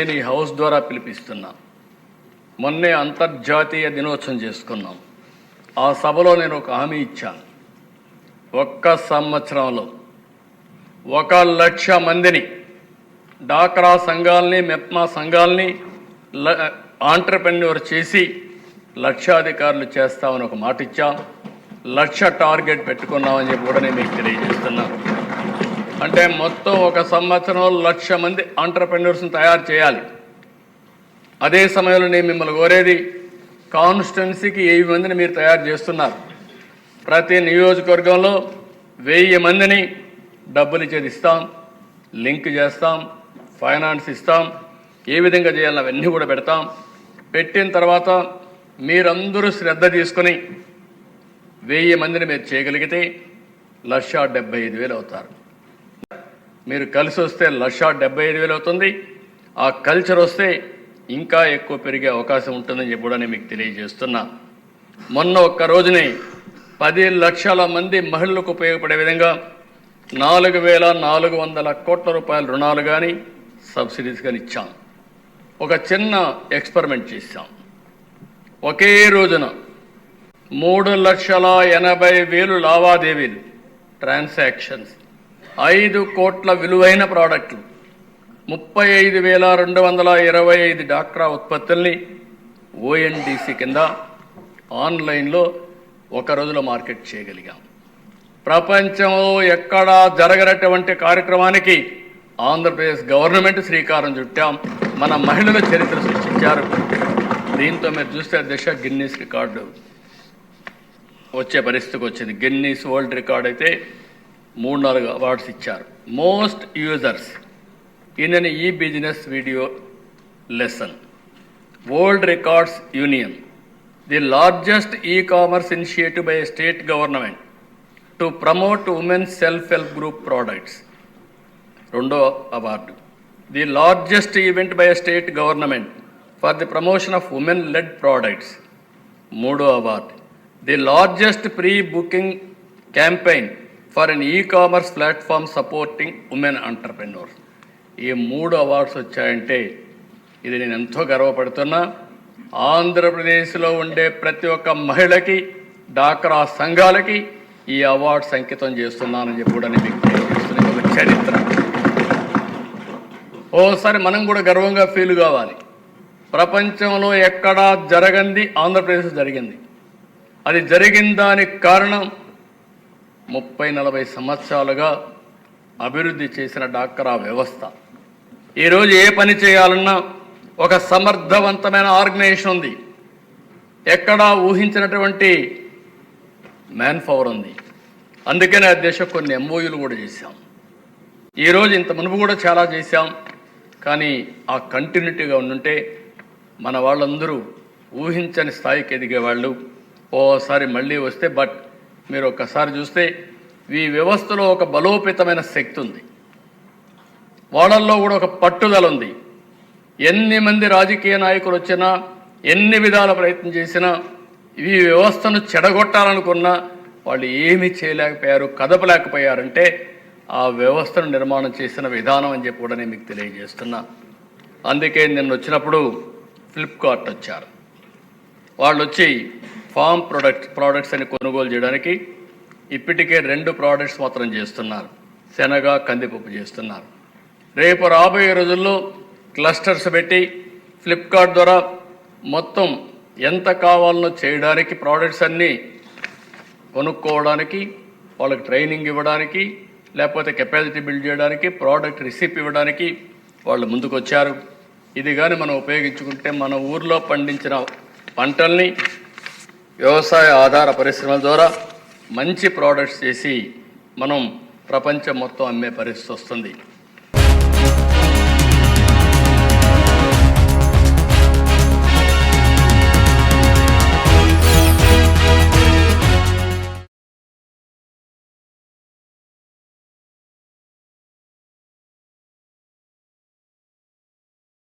నేను ఈ హౌస్ ద్వారా పిలిపిస్తున్నా. మొన్నే అంతర్జాతీయ దినోత్సవం చేసుకున్నాం. ఆ సభలో నేను ఒక హామీ ఇచ్చాను. ఒక్క సంవత్సరంలో 1,00,000 మందిని డాక్రా సంఘాలని, మెప్మా సంఘాలని ఆంటర్‌ప్రెన్యూర్ చేసి లక్షాధికారులు చేస్తామని ఒక మాట ఇచ్చాం. 1,00,000 టార్గెట్ పెట్టుకున్నామని చెప్పి కూడా నేను మీకు తెలియజేస్తున్నాను. అంటే మొత్తం ఒక సంవత్సరంలో 1,00,000 మంది ఆంటర్‌ప్రెన్యూర్స్ని తయారు చేయాలి. అదే సమయంలో నేను మిమ్మల్ని కోరేది, కాన్స్టిట్యున్సీకి 1000 మందిని మీరు తయారు చేస్తున్నారు. ప్రతి నియోజకవర్గంలో 1000 మందిని డబ్బులు ఇచ్చేది ఇస్తాం, లింక్ చేస్తాం, ఫైనాన్స్ ఇస్తాం. ఏ విధంగా చేయాలని అవన్నీ కూడా పెడతాం. పెట్టిన తర్వాత మీరందరూ శ్రద్ధ తీసుకొని 1000 మందిని మీరు చేయగలిగితే 1,75,000 అవుతారు. మీరు కలిసి వస్తే 1,75,000 అవుతుంది. ఆ కల్చర్ వస్తే ఇంకా ఎక్కువ పెరిగే అవకాశం ఉంటుందని చెప్పి కూడా నేను మీకు తెలియజేస్తున్నా. మొన్న ఒక్క రోజునే 10 లక్షల మంది మహిళలకు ఉపయోగపడే విధంగా 4,400 కోట్ల రూపాయల రుణాలు కానీ సబ్సిడీస్ కానీ ఇచ్చాం. ఒక చిన్న ఎక్స్పెరిమెంట్ చేశాం. ఒకే రోజున 3,80,000 లావాదేవీలు, ట్రాన్సాక్షన్స్, 5 కోట్ల విలువైన ప్రోడక్టులు, 35,225 డాక్రా ఉత్పత్తుల్ని ఓఎన్డీసీ కింద ఆన్లైన్లో ఒక రోజులో మార్కెట్ చేయగలిగాం. ప్రపంచంలో ఎక్కడా జరగనటువంటి కార్యక్రమానికి ఆంధ్రప్రదేశ్ గవర్నమెంట్ శ్రీకారం చుట్టాం. మన మహిళల చరిత్ర సృష్టించారు. దీంతో మీరు చూస్తే దిశ గిన్నీస్ రికార్డు వచ్చే పరిస్థితికి వచ్చింది. గిన్నీస్ వరల్డ్ రికార్డ్ అయితే 3-4 అవార్డ్స్ ఇచ్చారు. Most users in an e-business video lesson. World Records Union, the largest e-commerce initiative by a state government to promote women's self-help group products. Rondo award. The largest event by a state government for the promotion of women-led products. Modo award. The largest pre-booking campaign for an e-commerce platform supporting women entrepreneurs. ఈ 3 awards వచ్చాయంటే ఇది నేను ఎంతో గర్వపడుతున్నా. ఆంధ్రప్రదేశ్లో ఉండే ప్రతి ఒక్క మహిళకి, డాక్రా సంఘాలకి ఈ అవార్డ్స్ అంకితం చేస్తున్నానని చెప్పి కూడా నేను మీకు తెలియజేస్తున్నాను. ఒక చరిత్ర. ఓసారి మనం కూడా గర్వంగా ఫీల్ కావాలి. ప్రపంచంలో ఎక్కడా జరగంది ఆంధ్రప్రదేశ్ జరిగింది. అది జరిగిన దానికి కారణం 30-40 సంవత్సరాలుగా అభివృద్ధి చేసిన డాక్రా వ్యవస్థ. ఈరోజు ఏ పని చేయాలన్నా ఒక సమర్థవంతమైన ఆర్గనైజేషన్ ఉంది. ఎక్కడా ఊహించినటువంటి మ్యాన్ పవర్ ఉంది. అందుకనే అధ్యక్ష కొన్ని ఎంఓయూలు కూడా చేశాం. ఈరోజు ఇంత మునుపు కూడా చాలా చేశాం. కానీ ఆ కంటిన్యూటీగా ఉండుంటే మన వాళ్ళందరూ ఊహించని స్థాయికి ఎదిగేవాళ్ళు. ఓసారి మళ్ళీ వస్తే బట్ మీరు ఒక్కసారి చూస్తే ఈ వ్యవస్థలో ఒక బలోపేతమైన శక్తి ఉంది. వాళ్ళల్లో కూడా ఒక పట్టుదల ఉంది. ఎన్ని మంది రాజకీయ నాయకులు వచ్చినా, ఎన్ని విధాల ప్రయత్నం చేసినా, ఈ వ్యవస్థను చెడగొట్టాలనుకున్నా వాళ్ళు ఏమీ చేయలేకపోయారు, కదపలేకపోయారంటే ఆ వ్యవస్థను నిర్మాణం చేసిన విధానం అని చెప్పి కూడా నేను మీకు తెలియజేస్తున్నా. అందుకే నిన్న వచ్చినప్పుడు ఫ్లిప్కార్ట్ వచ్చారు. వాళ్ళు వచ్చి ఫామ్ ప్రోడక్ట్స్ అని కొనుగోలు చేయడానికి ఇప్పటికే 2 ప్రోడక్ట్స్ మాత్రం చేస్తున్నారు. శనగ, కందిపప్పు చేస్తున్నారు. రేపు రాబోయే రోజుల్లో క్లస్టర్స్ పెట్టి ఫ్లిప్కార్ట్ ద్వారా మొత్తం ఎంత కావాలనో చేయడానికి, ప్రోడక్ట్స్ అన్నీ కొనుక్కోవడానికి, వాళ్ళకి ట్రైనింగ్ ఇవ్వడానికి, లేకపోతే కెపాసిటీ బిల్డ్ చేయడానికి, ప్రోడక్ట్ రిసిప్ ఇవ్వడానికి వాళ్ళు ముందుకొచ్చారు. ఇది కానీ మనం ఉపయోగించుకుంటే మన ఊర్లో పండించిన పంటల్ని వ్యవసాయ ఆధార పరిశ్రమల ద్వారా మంచి ప్రోడక్ట్స్ చేసి మనం ప్రపంచం మొత్తం అమ్మే పరిస్థితి వస్తుంది.